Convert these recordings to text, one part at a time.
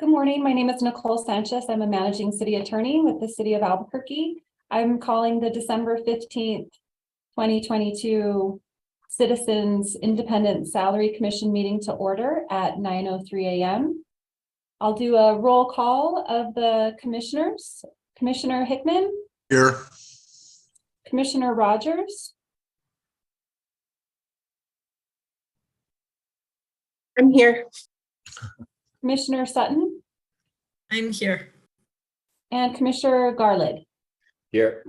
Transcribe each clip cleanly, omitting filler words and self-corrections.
Good morning. My name is Nicole Sanchez. I'm a managing city attorney with the city of Albuquerque. I'm calling the December 15th, 2022 Citizens Independent Salary Commission meeting to order at 9:03 a.m. I'll do a roll call of the commissioners. Commissioner Hickman. Here. Commissioner Rogers. I'm here. Commissioner Sutton. I'm here. And Commissioner Garland. Here.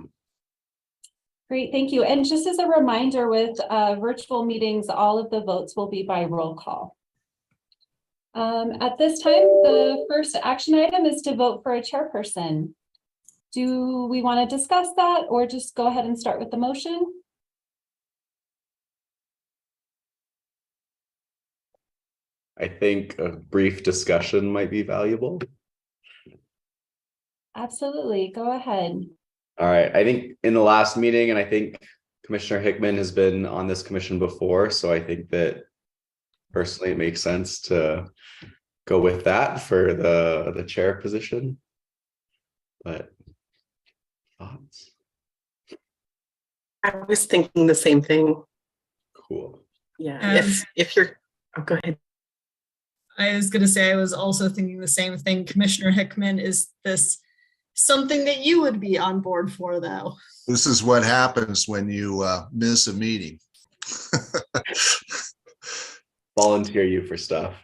Great, thank you. And just as a reminder, with virtual meetings, all of the votes will be by roll call. At this time, the first action item is to vote for a chairperson. Do we want to discuss that or just go ahead and start with the motion? I think a brief discussion might be valuable. Absolutely, go ahead. All right, I think in the last meeting, and I think Commissioner Hickman has been on this commission before, so I think that personally it makes sense to go with that for the chair position. But thoughts? I was thinking the same thing. Cool. Yeah. If you're, oh, go ahead. I was going to say, I was also thinking the same thing. Commissioner Hickman, is this something that you would be on board for, though? This is what happens when you miss a meeting. Volunteer you for stuff.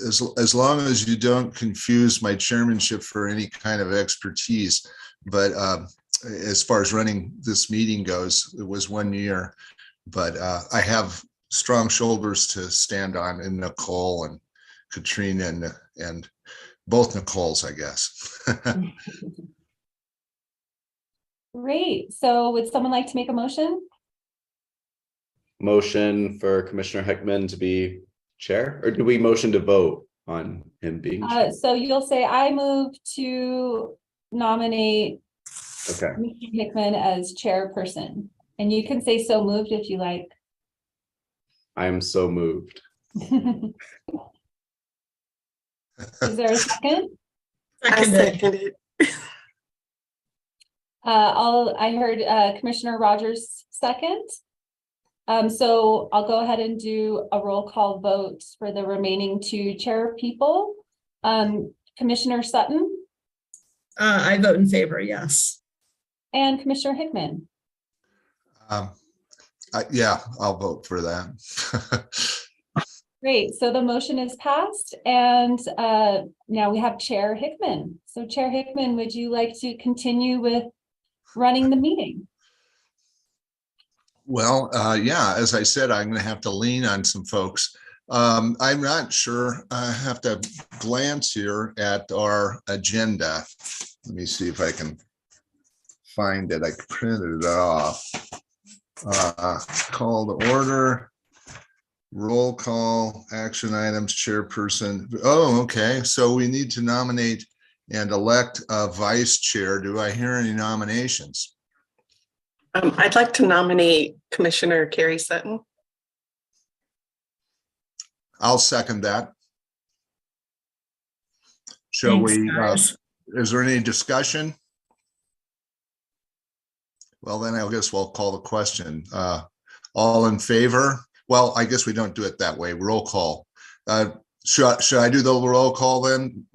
As long as you don't confuse my chairmanship for any kind of expertise. But as far as running this meeting goes, it was 1 year. But I have strong shoulders to stand on in Nicole and Katrina and both Nicoles, I guess. Great. So would someone like to make a motion? Motion for Commissioner Hickman to be chair, or do we motion to vote on him being chair? So you'll say, I move to nominate Okay. Commissioner Hickman as chairperson. And you can say so moved if you like. I'm so moved. Is there a second? I second it. I heard Commissioner Rogers second. So I'll go ahead and do a roll call vote for the remaining two chair people. Commissioner Sutton. I vote in favor, yes. And Commissioner Hickman. Yeah, I'll vote for that. Great. So the motion is passed, and now we have Chair Hickman. So Chair Hickman, would you like to continue with running the meeting? Well, yeah, as I said, I'm going to have to lean on some folks. I'm not sure. I have to glance here at our agenda. Let me see if I can find it. I printed it off. Call to order, roll call, action items, chairperson. Oh, okay. So we need to nominate and elect a vice chair. Do I hear any nominations? I'd like to nominate Commissioner Carrie Sutton. I'll second that. Shall Thanks, we, guys. is there any discussion? Well, then I guess we'll call the question. All in favor? Well, I guess we don't do it that way. Roll call. Should I do the roll call then?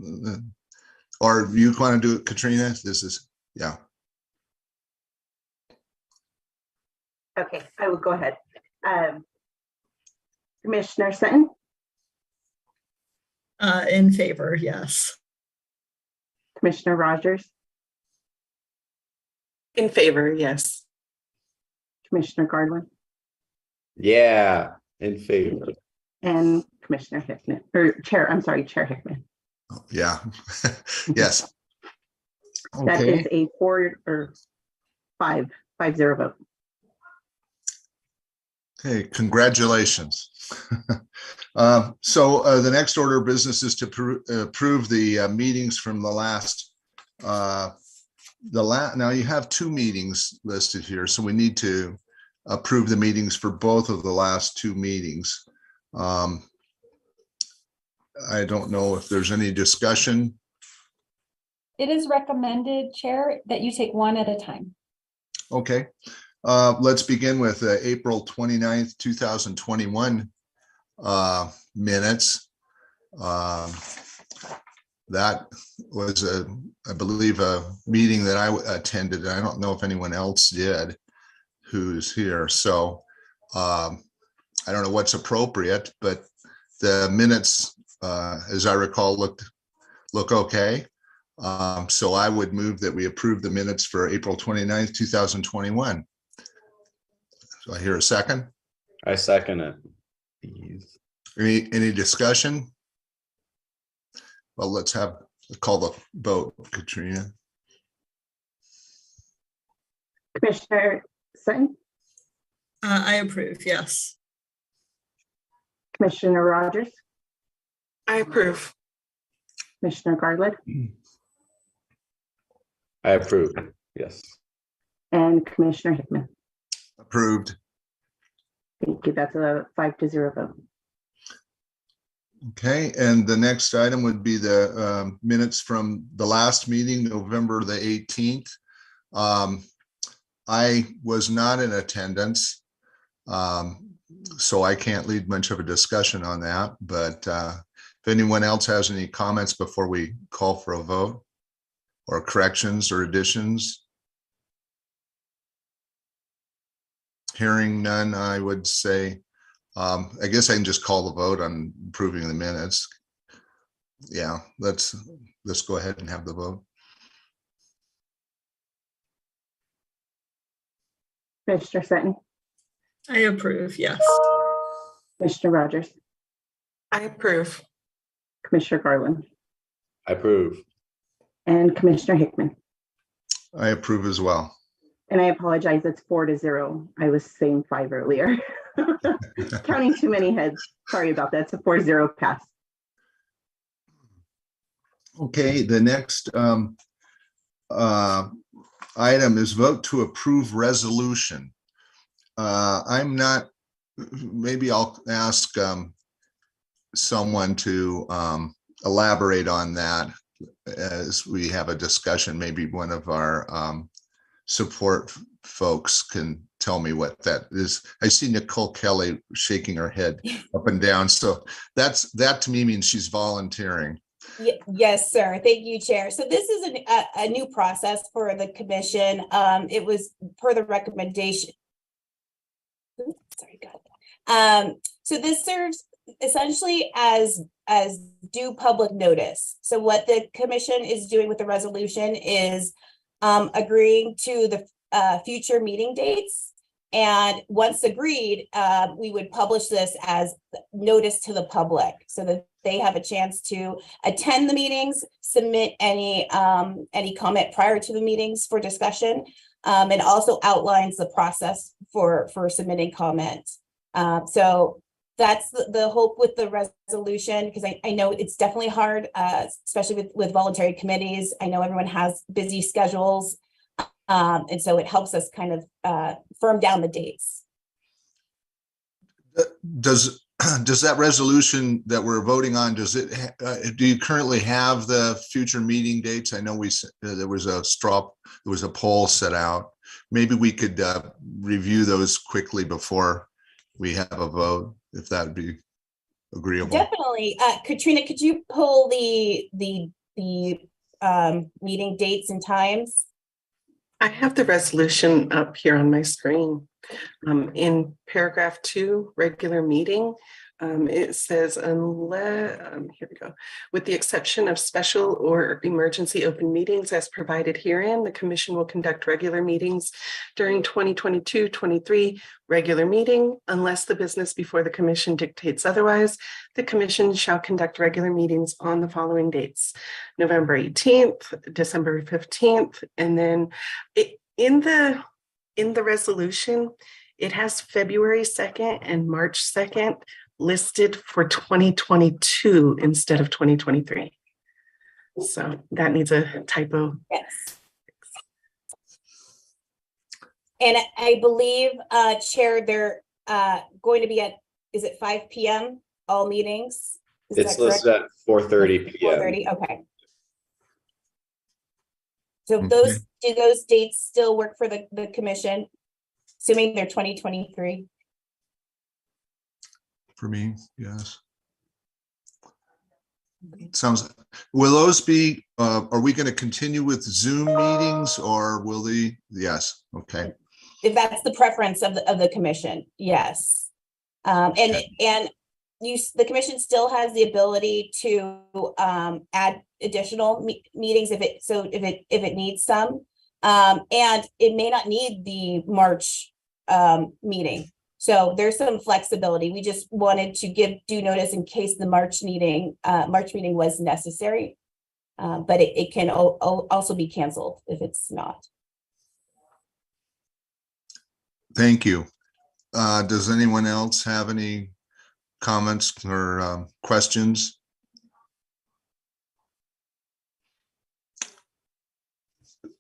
Or you want to do it, Katrina? This is, yeah. Okay, I will go ahead. Commissioner Sutton, In favor, yes. Commissioner Rogers, In favor, yes. Commissioner Garland, Yeah, in favor. and Commissioner Hickman, or Chair, I'm sorry, Chair Hickman. Yeah. Yes. That is Okay. a 5-0 vote. Okay, congratulations. So the next order of business is to approve the meetings from the last, now you have 2 meetings listed here, so we need to approve the meetings for both of the last 2 meetings. I don't know if there's any discussion. It is recommended, Chair, that you take one at a time. Okay, let's begin with April 29th, 2021 minutes. That was I believe, a meeting that I attended. I don't know if anyone else did who's here. So I don't know what's appropriate, but the minutes, as I recall, look okay. So I would move that we approve the minutes for April 29th, 2021. Do I hear a second? I second it. Any discussion? Well, let's call the vote, Katrina. Commissioner Sutton, I approve, yes. Commissioner Rogers, I approve. Commissioner Garland, I approve, yes. and Commissioner Hickman. Approved. Thank you. That's a 5-0 vote. Okay, and the next item would be the minutes from the last meeting, November the 18th. I was not in attendance, so I can't lead much of a discussion on that, but if anyone else has any comments before we call for a vote, or corrections or additions. Hearing none, I would say, I guess I can just call the vote on approving the minutes. Yeah, let's go ahead and have the vote. Commissioner Sutton, I approve, yes. Commissioner Rogers, I approve. Commissioner Garland, I approve. and Commissioner Hickman. I approve as well. And I apologize, it's 4-0. I was saying 5 earlier. Counting too many heads. Sorry about that. It's a 4-0 pass. Okay, the next item is vote to approve resolution. I'm not, maybe I'll ask someone to elaborate on that as we have a discussion. Maybe one of our support folks can tell me what that is. I see Nicole Kelly shaking her head up and down. So that to me means she's volunteering. Yes, sir. Thank you, Chair. So this is a new process for the commission. It was per the recommendation. Sorry, God. So this serves essentially as due public notice. So what the commission is doing with the resolution is agreeing to the future meeting dates. And once agreed, we would publish this as notice to the public so that they have a chance to attend the meetings, submit any comment prior to the meetings for discussion, and also outlines the process for submitting comment. So that's the hope with the resolution, because I know it's definitely hard, especially with voluntary committees. I know everyone has busy schedules. And so it helps us kind of firm down the dates. Does that resolution that we're voting on, does it, do you currently have the future meeting dates? I know there was a poll set out. Maybe we could review those quickly before we have a vote, if that would be agreeable. Definitely. Katrina, could you pull the meeting dates and times? I have the resolution up here on my screen. In paragraph 2, regular meeting, it says unless, here we go, with the exception of special or emergency open meetings as provided herein, the commission will conduct regular meetings during 2022-23 regular meeting. Unless the business before the commission dictates otherwise, the commission shall conduct regular meetings on the following dates: November 18th, December 15th, and then in the resolution, it has February 2nd and March 2nd listed for 2022 instead of 2023. So that needs a typo. Yes. And I believe, Chair, they're going to be at, is it 5 p.m. all meetings? Is It's that correct? listed at 4:30 p.m. 4:30, okay. So Okay. do those dates still work for the commission? Assuming they're 2023? For me, yes. Sounds, will those be, are we going to continue with Zoom meetings or will the, yes, okay. If that's the preference of the commission, yes. And the commission still has the ability to add additional meetings if it needs some. And it may not need the March meeting. So there's some flexibility. We just wanted to give due notice in case the March meeting was necessary. But it can also be canceled if it's not. Thank you. Does anyone else have any comments or questions?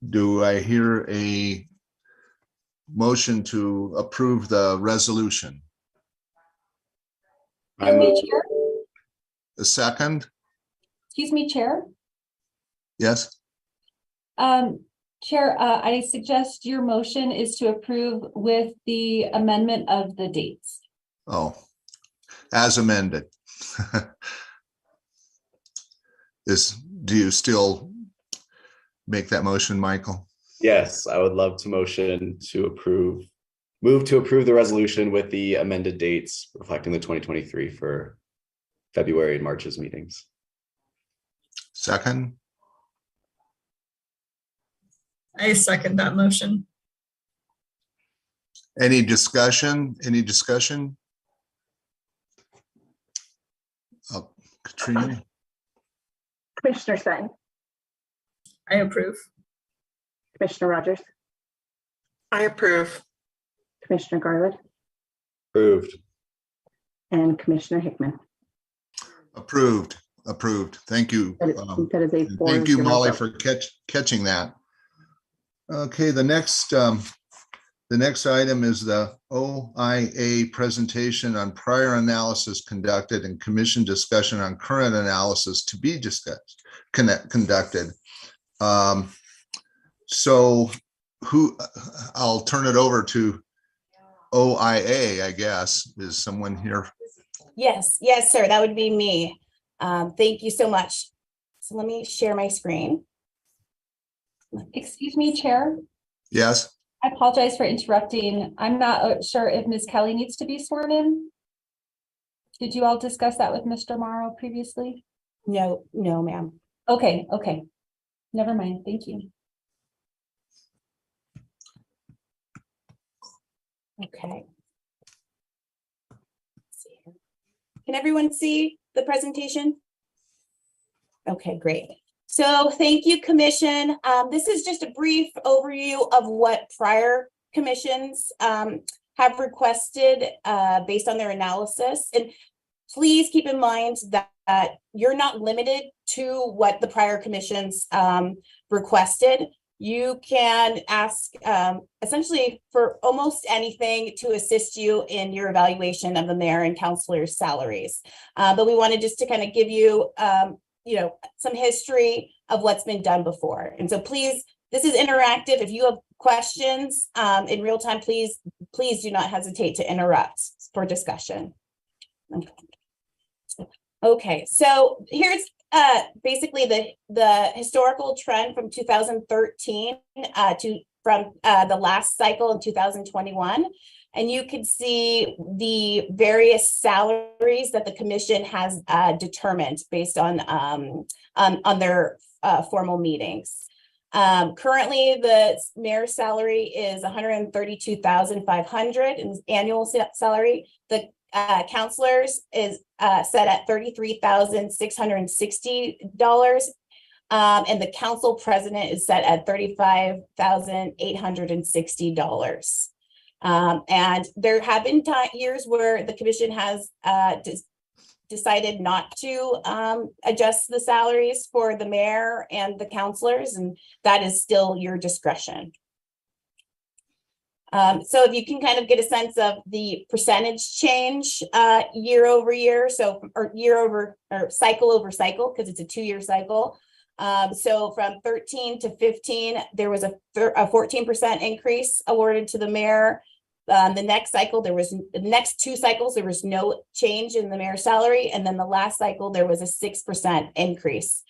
Do I hear a motion to approve the resolution? I move, Chair? A second? Excuse me, Chair. Yes? Chair, I suggest your motion is to approve with the amendment of the dates. Oh, as amended. Do you still make that motion, Michael? yes, I would love to move to approve the resolution with the amended dates reflecting the 2023 for February and March's meetings. Second? I second that motion. Any discussion? Any discussion? Katrina? Commissioner Sutton, I approve. Commissioner Rogers, I approve. Commissioner Garland, Approved. and Commissioner Hickman. Approved, approved. Thank you. That is a And thank you, 4-0 Molly, vote. for catching that. Okay, the next item is the OIA presentation on prior analysis conducted and commission discussion on current analysis to be discussed, conducted. So I'll turn it over to OIA, I guess. Is someone here? Yes, sir, that would be me. Thank you so much. So let me share my screen. Excuse me, Chair. Yes? I apologize for interrupting. I'm not sure if Ms. Kelly needs to be sworn in. Did you all discuss that with Mr. Morrow previously? No, ma'am. Okay. Never mind. Thank you. Okay. Let's see here. Can everyone see the presentation? Okay, great. So thank you, Commission. This is just a brief overview of what prior commissions have requested based on their analysis. And please keep in mind that you're not limited to what the prior commissions requested. You can ask essentially for almost anything to assist you in your evaluation of the mayor and councilors' salaries. But we wanted just to kind of give you some history of what's been done before. And so please, this is interactive. If you have questions in real time, please do not hesitate to interrupt for discussion. Okay, so here's basically the historical trend from 2013 from the last cycle in 2021. And you can see the various salaries that the commission has determined based on their formal meetings. Currently, the mayor's salary is $132,500 in annual salary. The counselors is set at $33,660. And the council president is set at $35,860. And there have been years where the commission has decided not to adjust the salaries for the mayor and the counselors, and that is still your discretion. So if you can kind of get a sense of the percentage change year over year, so or cycle over cycle, because it's a 2-year cycle. So from 13 to 15, there was a 14% increase awarded to the mayor. The next cycle, the next 2 cycles, there was no change in the mayor's salary. And then the last cycle, there was a 6% increase.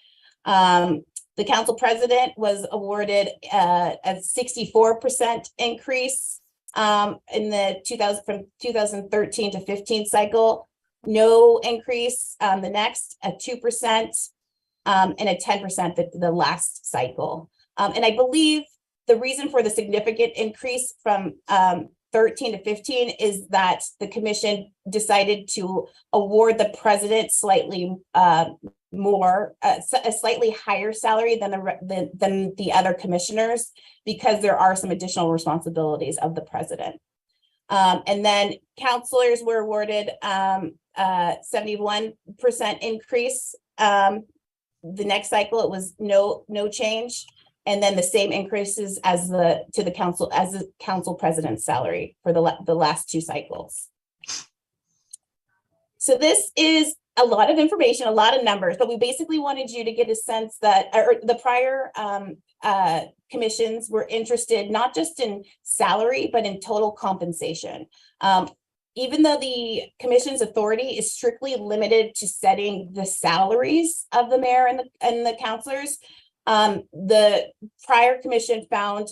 The council president was awarded a 64% increase in the from 2013 to 15 cycle. No increase the next, a 2%, and a 10% the last cycle. And I believe the reason for the significant increase from 13 to 15 is that the commission decided to award the president slightly more, a slightly higher salary than the other commissioners, because there are some additional responsibilities of the president. And then councilors were awarded 71% increase. The next cycle, it was no change. And then the same increases as the council president's salary for the last 2 cycles. So this is a lot of information, a lot of numbers, but we basically wanted you to get a sense that the prior commissions were interested not just in salary, but in total compensation. Even though the commission's authority is strictly limited to setting the salaries of the mayor and the councilors, the prior commission found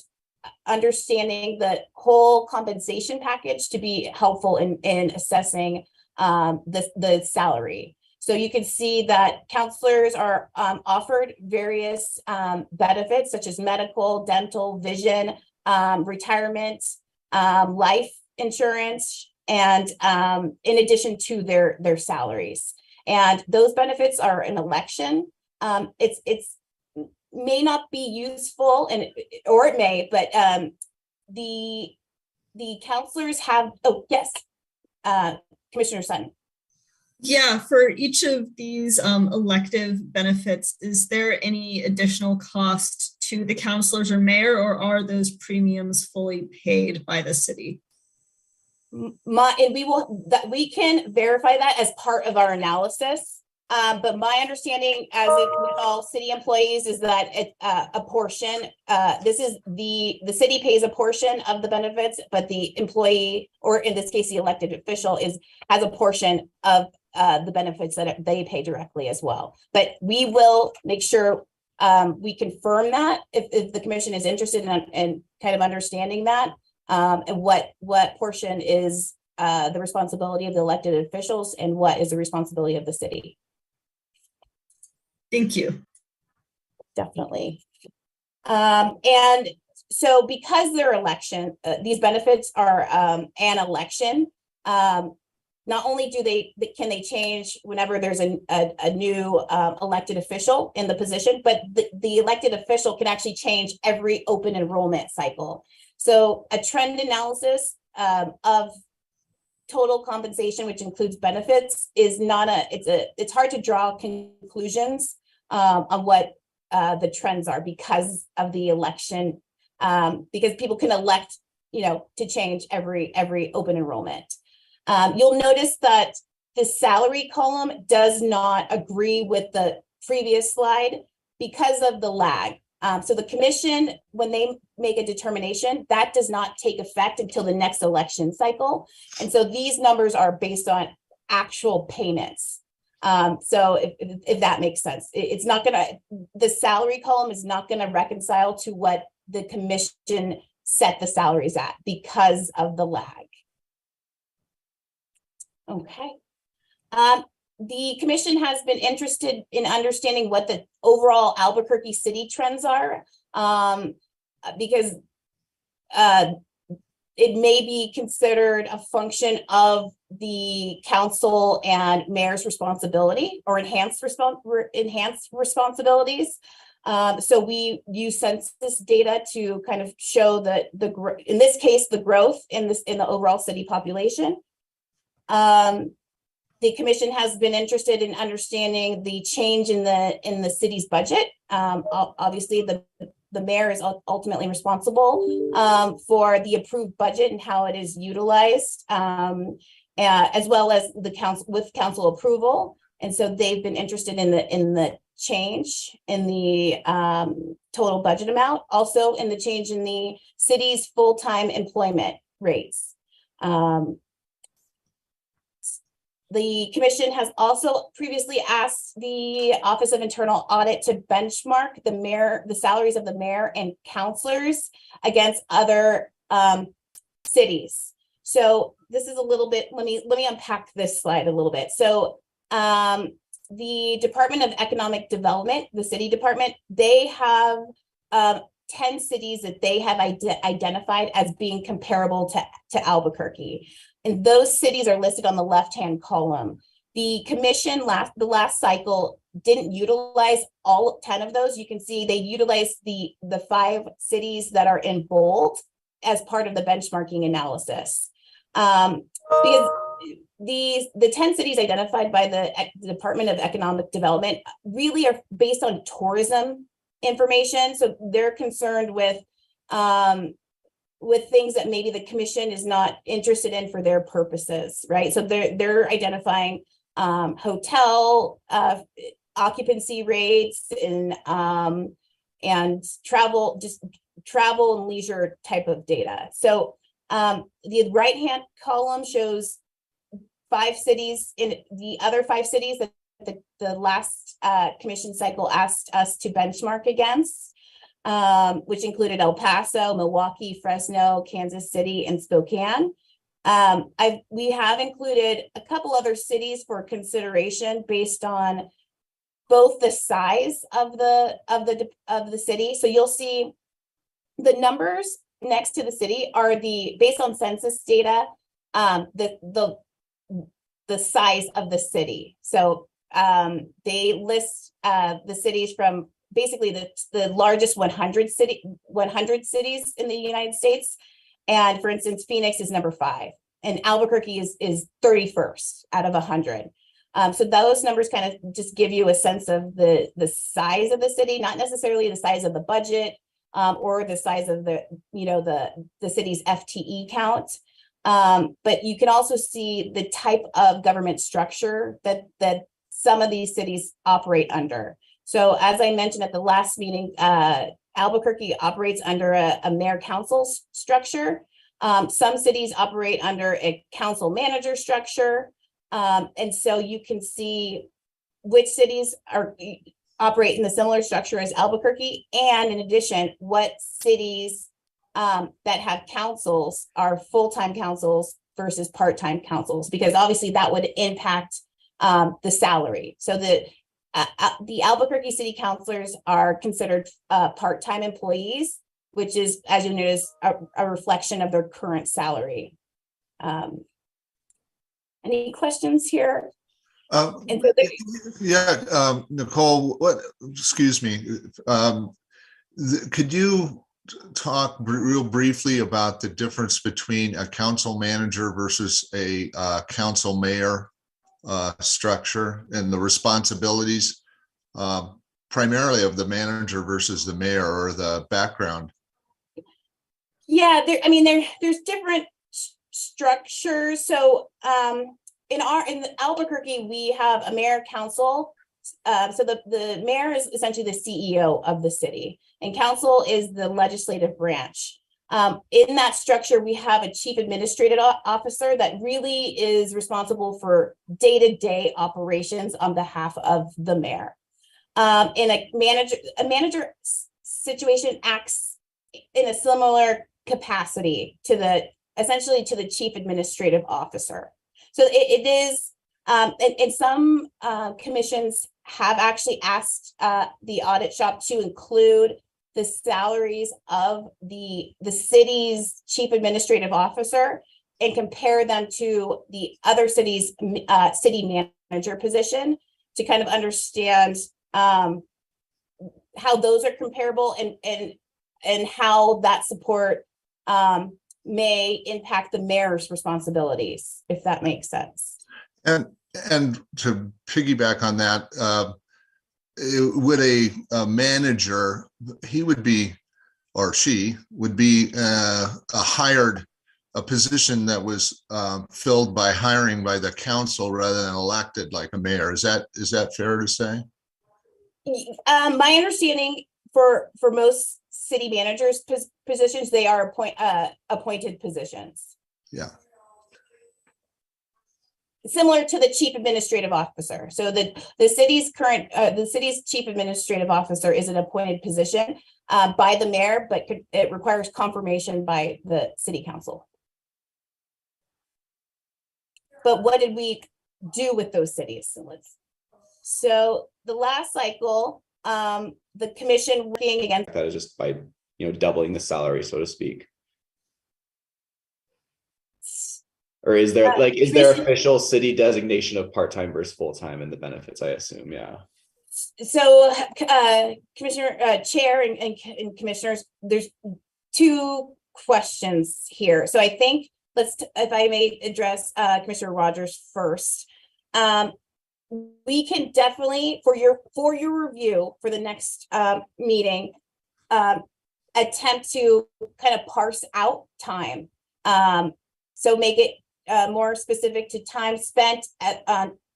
understanding the whole compensation package to be helpful in assessing the salary. So you can see that counselors are offered various benefits such as medical, dental, vision, retirement, life insurance, and in addition to their salaries. And those benefits are an election. It's may not be useful, or it may, but the counselors have, oh yes, Commissioner Sutton. Yeah, for each of these elective benefits, is there any additional cost to the counselors or mayor, or are those premiums fully paid by the city? And we can verify that as part of our analysis. But my understanding as with all city employees is that a portion, the city pays a portion of the benefits, but the employee, or in this case, the elected official has a portion of the benefits that they pay directly as well. But we will make sure we confirm that if the commission is interested in kind of understanding that, and what portion is the responsibility of the elected officials and what is the responsibility of the city. Thank you. Definitely. And so because they're election, these benefits are an election. Not only can they change whenever there's a new elected official in the position, but the elected official can actually change every open enrollment cycle. So a trend analysis of total compensation, which includes benefits, is not it's hard to draw conclusions on what the trends are because of the election, because people can elect, to change every open enrollment. You'll notice that the salary column does not agree with the previous slide because of the lag. So the commission, when they make a determination, that does not take effect until the next election cycle. And so these numbers are based on actual payments. So if that makes sense, it's not the salary column is not gonna reconcile to what the commission set the salaries at because of the lag. Okay. The commission has been interested in understanding what the overall Albuquerque city trends are, because it may be considered a function of the council and mayor's responsibility or enhanced responsibilities. So we use census data to kind of show that in this case, the growth in the overall city population. The commission has been interested in understanding the change in the city's budget. Obviously, the mayor is ultimately responsible for the approved budget and how it is utilized, as well as the council with council approval. And so they've been interested in the change in the total budget amount, also in the change in the city's full-time employment rates. The commission has also previously asked the Office of Internal Audit to benchmark the salaries of the mayor and councilors against other cities. So this is a little bit, let me unpack this slide a little bit. So the Department of Economic Development, the city department, they have 10 cities that they have identified as being comparable to Albuquerque. And those cities are listed on the left-hand column. The commission the last cycle didn't utilize all 10 of those. You can see they utilized the 5 cities that are in bold as part of the benchmarking analysis. Because the 10 cities identified by the Department of Economic Development really are based on tourism information. So they're concerned with things that maybe the commission is not interested in for their purposes, right? So they're identifying hotel occupancy rates and travel and leisure type of data. So the right-hand column shows 5 cities in the other 5 cities that the last commission cycle asked us to benchmark against, which included El Paso, Milwaukee, Fresno, Kansas City, and Spokane. We have included a couple other cities for consideration based on both the size of the city. So you'll see the numbers next to the city are based on census data, the size of the city. So they list the cities from basically the largest 100 cities in the United States. And for instance, Phoenix is number 5 and Albuquerque is 31st out of 100. So those numbers kind of just give you a sense of the size of the city, not necessarily the size of the budget or the size of the city's FTE count. But you can also see the type of government structure that some of these cities operate under. So as I mentioned at the last meeting, Albuquerque operates under a mayor-council structure. Some cities operate under a council manager structure. And so you can see which cities operate in the similar structure as Albuquerque. And in addition, what cities that have councils are full-time councils versus part-time councils, because obviously that would impact the salary. So the Albuquerque city councilors are considered part-time employees, which is, as you notice, a reflection of their current salary. Any questions here? Nicole, excuse me. Could you talk real briefly about the difference between a council manager versus a council mayor structure and the responsibilities primarily of the manager versus the mayor, or the background? Yeah, there's different structures. So in Albuquerque, we have a mayor council. So the mayor is essentially the CEO of the city, and council is the legislative branch. In that structure, we have a chief administrative officer that really is responsible for day-to-day operations on behalf of the mayor. In a manager situation acts in a similar capacity to essentially to the chief administrative officer. So it is, and some commissions have actually asked the audit shop to include the salaries of the city's chief administrative officer and compare them to the other city's city manager position to kind of understand how those are comparable and how that support may impact the mayor's responsibilities, if that makes sense. And to piggyback on that, would a manager, he would be or she would be a position that was filled by hiring by the council rather than elected like a mayor. Is that fair to say? My understanding for most city managers positions, they are appointed positions. Yeah. Similar to the chief administrative officer. So the city's chief administrative officer is an appointed position by the mayor, but it requires confirmation by the city council. But what did we do with those cities? So the last cycle, the commission working against That is just by, doubling the salary, so to speak. Or is there is there official city designation of part-time versus full-time in the benefits, I assume, yeah. So Commissioner Chair and Commissioners, there's two questions here. So I think if I may address Commissioner Rogers first. We can definitely, for your review for the next meeting, attempt to kind of parse out time. So make it more specific to time spent at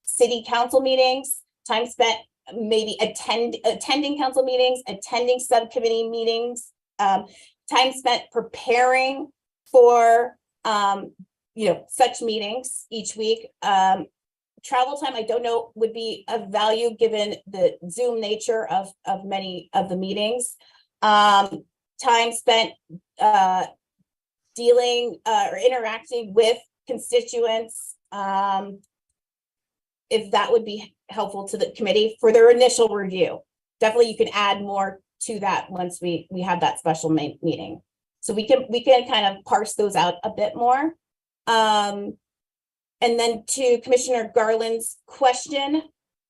city council meetings, time spent maybe attending council meetings, attending subcommittee meetings, time spent preparing for such meetings each week. Travel time, I don't know, would be of value given the Zoom nature of many of the meetings. Time spent dealing or interacting with constituents, if that would be helpful to the committee for their initial review. Definitely you can add more to that once we have that special meeting. So we can kind of parse those out a bit more. And then to Commissioner Garland's question,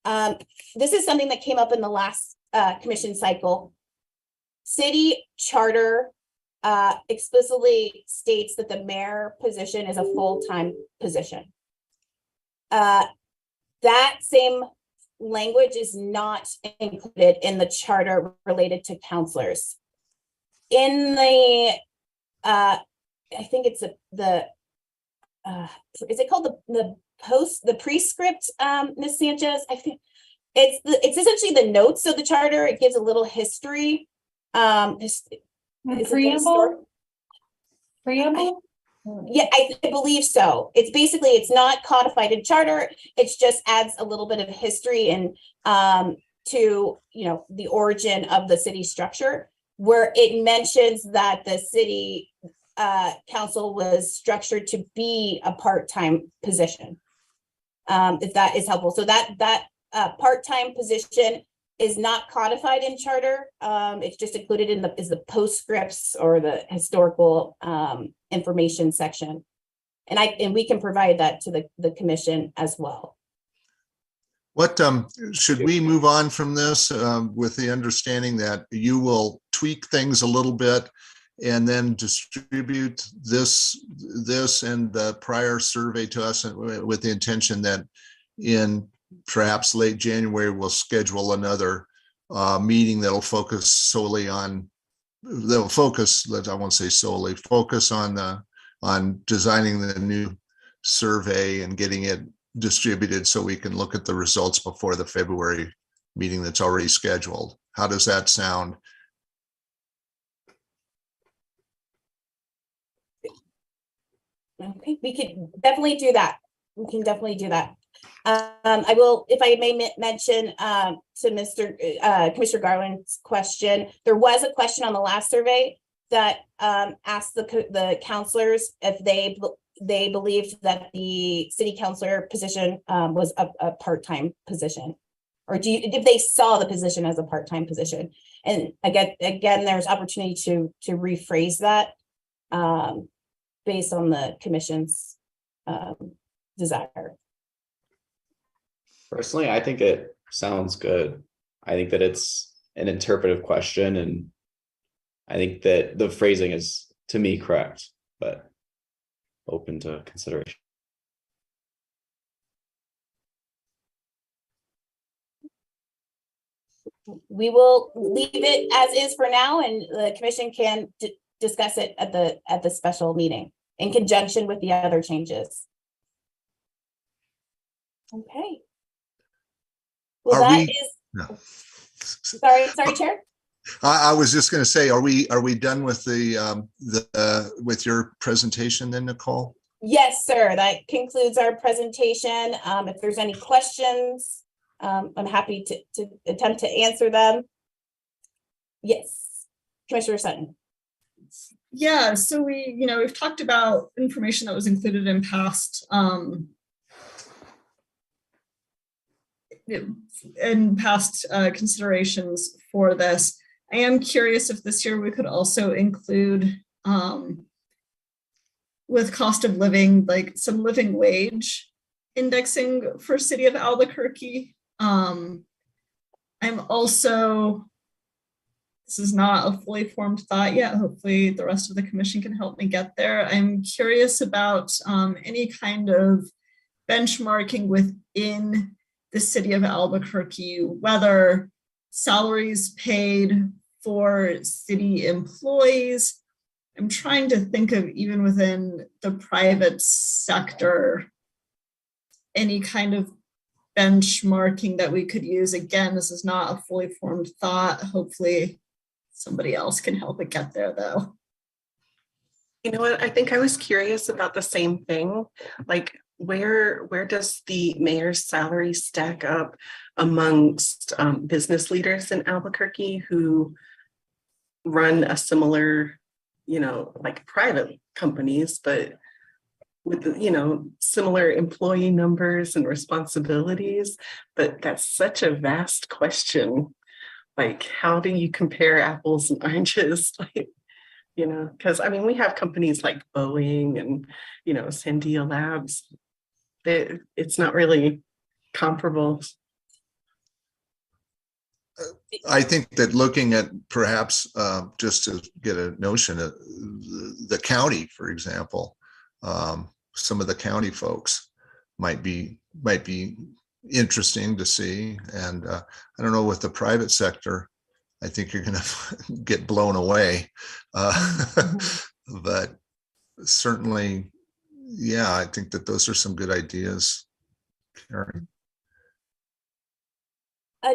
this is something that came up in the last commission cycle. City charter explicitly states that the mayor position is a full-time position. That same language is not included in the charter related to counselors. In the, I think it's is it called the prescript, Ms. Sanchez? I think it's essentially the notes of the charter. It gives a little history. Preamble? Yeah, I believe so. It's not codified in charter. It just adds a little bit of history and to the origin of the city structure, where it mentions that the city council was structured to be a part-time position. If that is helpful. So that part-time position is not codified in charter. It's just included in the postscripts or the historical information section. And we can provide that to the commission as well. What should we move on from this with the understanding that you will tweak things a little bit and then distribute this and the prior survey to us with the intention that in perhaps late January, we'll schedule another meeting that'll focus solely on, I won't say solely, focus on designing the new survey and getting it distributed so we can look at the results before the February meeting that's already scheduled. How does that sound? Okay, we could definitely do that. We can definitely do that. I will, if I may mention to Commissioner Garland's question, there was a question on the last survey that asked the counselors if they believed that the city councilor position was a part-time position, or if they saw the position as a part-time position. And again, there's opportunity to rephrase that based on the commission's desire. Personally, I think it sounds good. I think that it's an interpretive question, and I think that the phrasing is, to me, correct, but open to consideration. we will leave it as is for now, and the commission can discuss it at the special meeting in conjunction with the other changes. Okay. Well, Are that we- is, No. sorry, Chair. I was just going to say, are we done with with your presentation then, Nicole? Yes, sir. That concludes our presentation. If there's any questions, I'm happy to attempt to answer them. Yes, Commissioner Sutton. Yeah, so we've talked about information that was included in past considerations for this. I am curious if this year we could also include with cost of living, like some living wage indexing for City of Albuquerque. I'm also, this is not a fully formed thought yet. Hopefully the rest of the commission can help me get there. I'm curious about any kind of benchmarking within the City of Albuquerque, whether salaries paid for city employees. I'm trying to think of, even within the private sector, any kind of benchmarking that we could use. Again, this is not a fully formed thought. Hopefully somebody else can help it get there, though. You know what? I think I was curious about the same thing. Like, where does the mayor's salary stack up amongst business leaders in Albuquerque who run a similar, like private companies, but with, similar employee numbers and responsibilities? But that's such a vast question. Like, how do you compare apples and oranges? Like, because we have companies like Boeing and, Sandia Labs. It's not really comparable. I think that looking at perhaps just to get a notion of the county, for example, some of the county folks might be interesting to see. And I don't know, with the private sector, I think you're going to get blown away. But certainly, yeah, I think that those are some good ideas, Karen.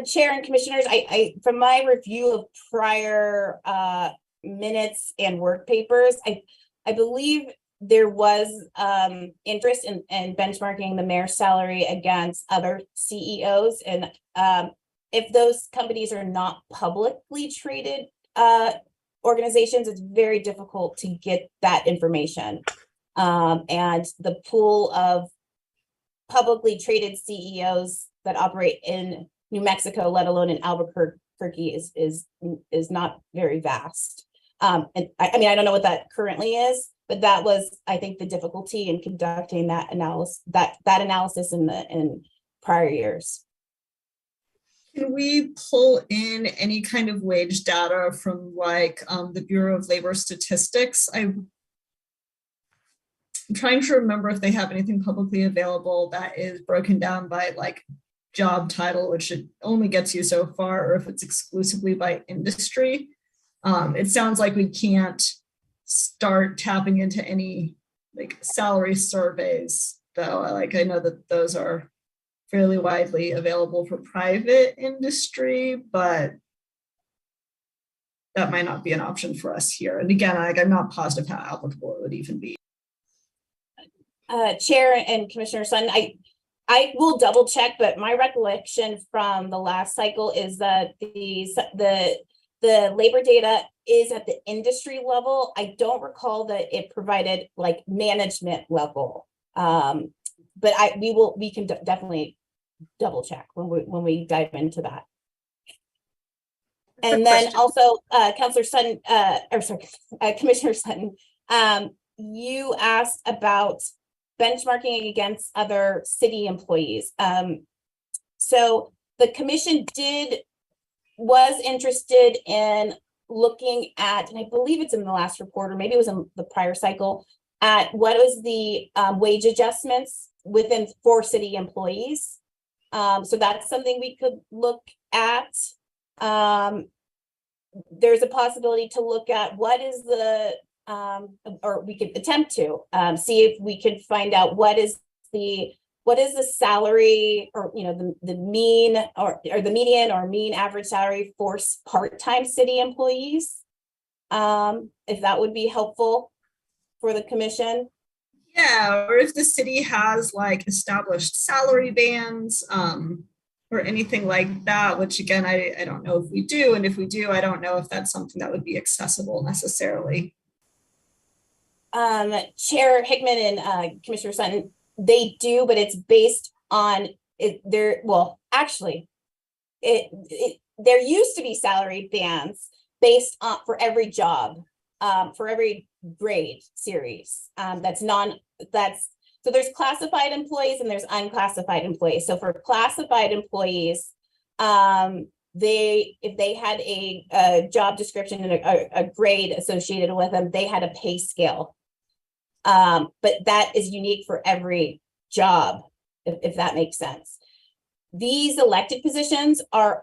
Chair and commissioners, I from my review of prior minutes and work papers, I believe there was interest in benchmarking the mayor's salary against other CEOs. And if those companies are not publicly traded organizations, it's very difficult to get that information. And the pool of publicly traded CEOs that operate in New Mexico, let alone in Albuquerque, is not very vast. And I don't know what that currently is, but that was, I think, the difficulty in conducting that analysis in prior years. Can we pull in any kind of wage data from the Bureau of Labor Statistics? I'm trying to remember if they have anything publicly available that is broken down by job title, which it only gets you so far, or if it's exclusively by industry. It sounds like we can't start tapping into any salary surveys, though. I know that those are fairly widely available for private industry, but that might not be an option for us here. And again, I'm not positive how applicable it would even be. Chair and Commissioner Sutton, I will double check, but my recollection from the last cycle is that the labor data is at the industry level. I don't recall that it provided management level, but we can definitely double check when we dive into that. And then also, Councilor Sutton, Commissioner Sutton, you asked about benchmarking against other city employees. So the commission was interested in looking at, and I believe it's in the last report, or maybe it was in the prior cycle, at what was the wage adjustments for city employees. So that's something we could look at. there's a possibility to look at what is the, or we could attempt to, see if we could find out what is the salary, or, you know, the mean or the median or mean average salary for part-time city employees. If that would be helpful for the commission. Yeah, or if the city has like established salary bands, or anything like that, which again, I don't know if we do. And if we do, I don't know if that's something that would be accessible necessarily. Chair Hickman and Commissioner Sutton, they do, but it's based on it. Actually, there used to be salary bands based on for every job, for every grade series. So there's classified employees and there's unclassified employees. So for classified employees, if they had a job description and a grade associated with them, they had a pay scale. But that is unique for every job, if that makes sense. These elected positions are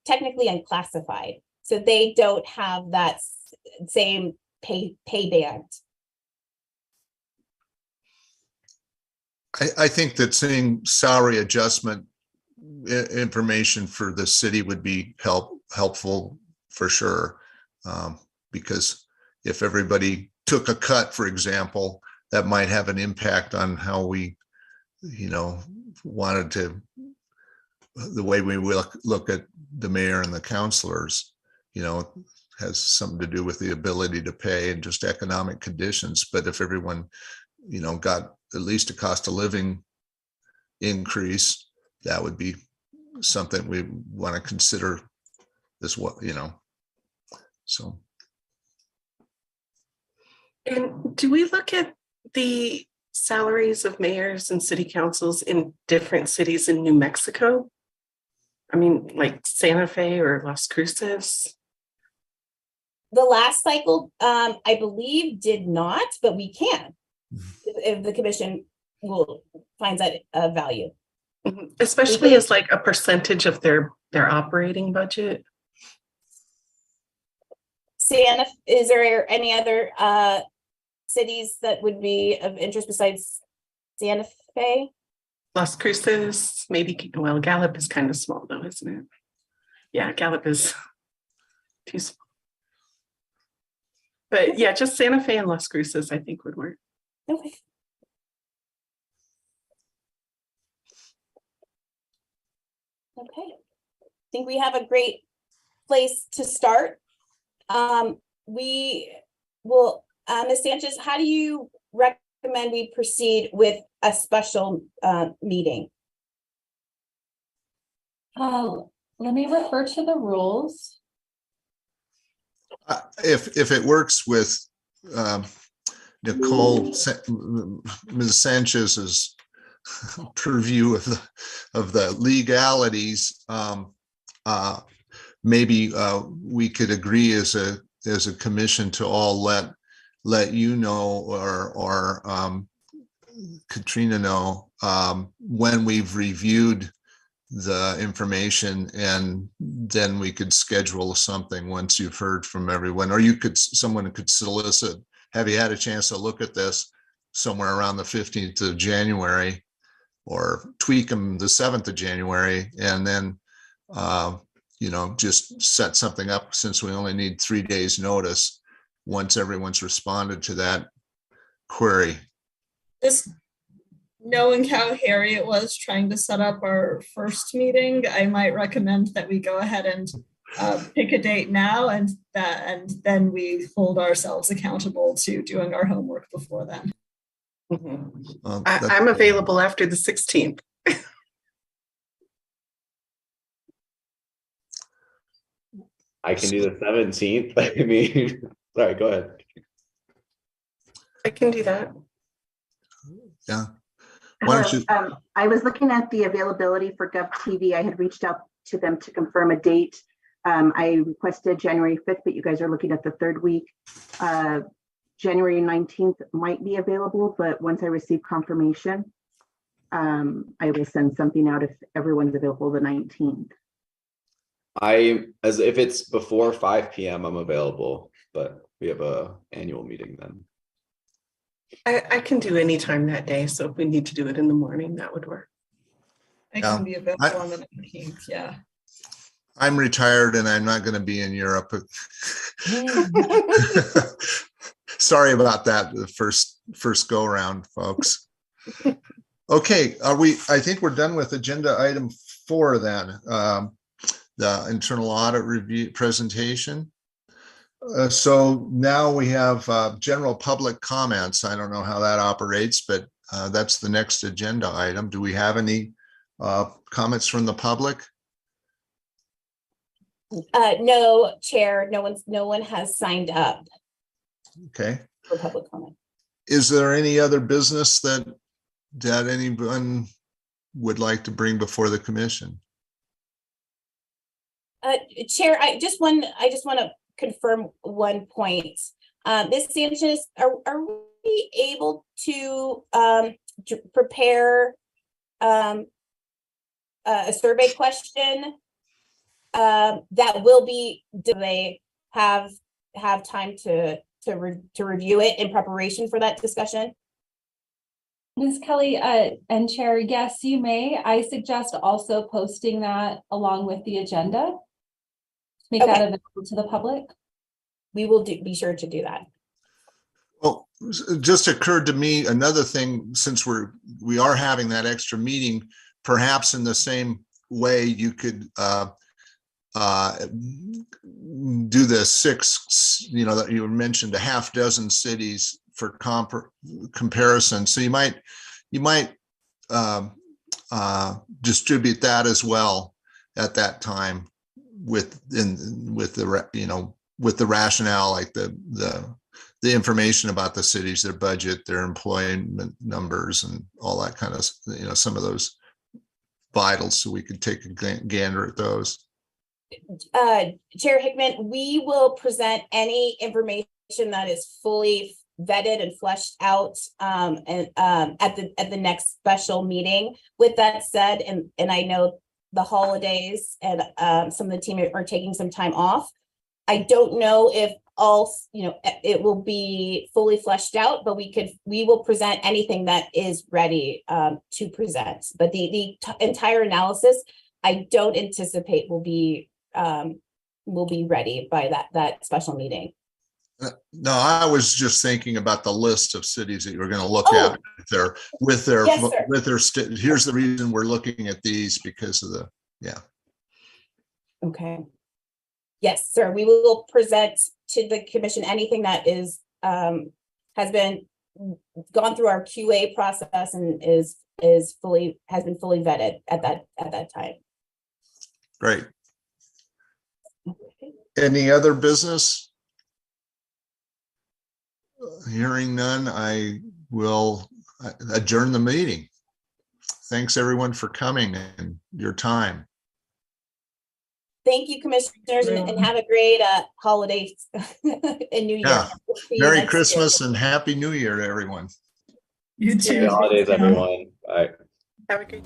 technically unclassified, so they don't have that same pay band. I think that seeing salary adjustment information for the city would be helpful for sure. Because if everybody took a cut, for example, that might have an impact on how we, you know, wanted to, the way we look at the mayor and the councilors, you know, has something to do with the ability to pay and just economic conditions. But if everyone, you know, got at least a cost of living increase, that would be something we want to consider as well, you know, so. And do we look at the salaries of mayors and city councils in different cities in New Mexico? I mean, like Santa Fe or Las Cruces? The last cycle, I believe, did not, but we can, if the commission finds that of value. Especially as like a percentage of their operating budget. Is there any other cities that would be of interest besides Santa Fe? Las Cruces, maybe. Well, Gallup is kind of small though, isn't it? Yeah, Gallup is too small. But yeah, just Santa Fe and Las Cruces, I think would work. Okay. Okay. I think we have a great place to start. We will, Ms. Sanchez, how do you recommend we proceed with a special meeting? Let me refer to the rules. If it works with Nicole, Ms. Sanchez's purview of the legalities, maybe we could agree as a commission to all let you know or Katrina know when we've reviewed the information, and then we could schedule something once you've heard from everyone, or someone could solicit, have you had a chance to look at this somewhere around the 15th of January, or tweak them the 7th of January, and then you know, just set something up, since we only need 3 days notice once everyone's responded to that query. Just knowing how hairy it was trying to set up our first meeting, I might recommend that we go ahead and pick a date now, and then we hold ourselves accountable to doing our homework before then. I'm available after the 16th. I can do the 17th. I mean, sorry, go ahead. I can do that. Yeah. Why don't you? I was looking at the availability for GovTV. I had reached out to them to confirm a date. I requested January 5th, but you guys are looking at the third week. January 19th might be available, but once I receive confirmation, I will send something out if everyone's available the 19th. as if it's before 5 p.m., I'm available, but we have a annual meeting then. I can do any time that day, so if we need to do it in the morning, that would work. I Yeah. can be available on the 19th, yeah. I'm retired and I'm not going to be in Europe. Sorry about that, the first go around, folks. Okay, I think we're done with agenda item 4 then. The internal audit review presentation. So now we have general public comments. I don't know how that operates, but that's the next agenda item. Do we have any comments from the public? No, Chair, no one has signed up Okay. for public comment. Is there any other business that anyone would like to bring before the commission? Chair, I just want to confirm one point. Ms. Sanchez, are we able to prepare a survey question that will be, do they have time to review it in preparation for that discussion? Ms. Kelly and Chair, yes, you may. I suggest also posting that along with the agenda. Make that available to the public. We will be sure to do that. Well, it just occurred to me another thing, since we are having that extra meeting, perhaps in the same way you could do the 6, that you mentioned, a half dozen cities for comparison. So you might distribute that as well at that time with the rationale, like the information about the cities, their budget, their employment numbers, and all that kind of, some of those vitals, so we could take a gander at those. Chair Hickman, we will present any information that is fully vetted and fleshed out at the next special meeting. With that said, and I know the holidays and some of the team are taking some time off. I don't know if it will be fully fleshed out, but we will present anything that is ready to present. But the entire analysis, I don't anticipate will be ready by that special meeting. No, I was just thinking about the list of cities that you're going to look at with their here's the reason we're looking at these, because of Okay. Yes, sir. We will present to the commission anything that is has been gone through our QA process and has been fully vetted at that time. Great. Any other business? Hearing none, I will adjourn the meeting. Thanks everyone for coming and your time. Thank you, commissioners, and have a great holidays and New Year. Yeah. Merry Christmas and Happy New Year to everyone. You too. Happy holidays, everyone. Bye. Have a great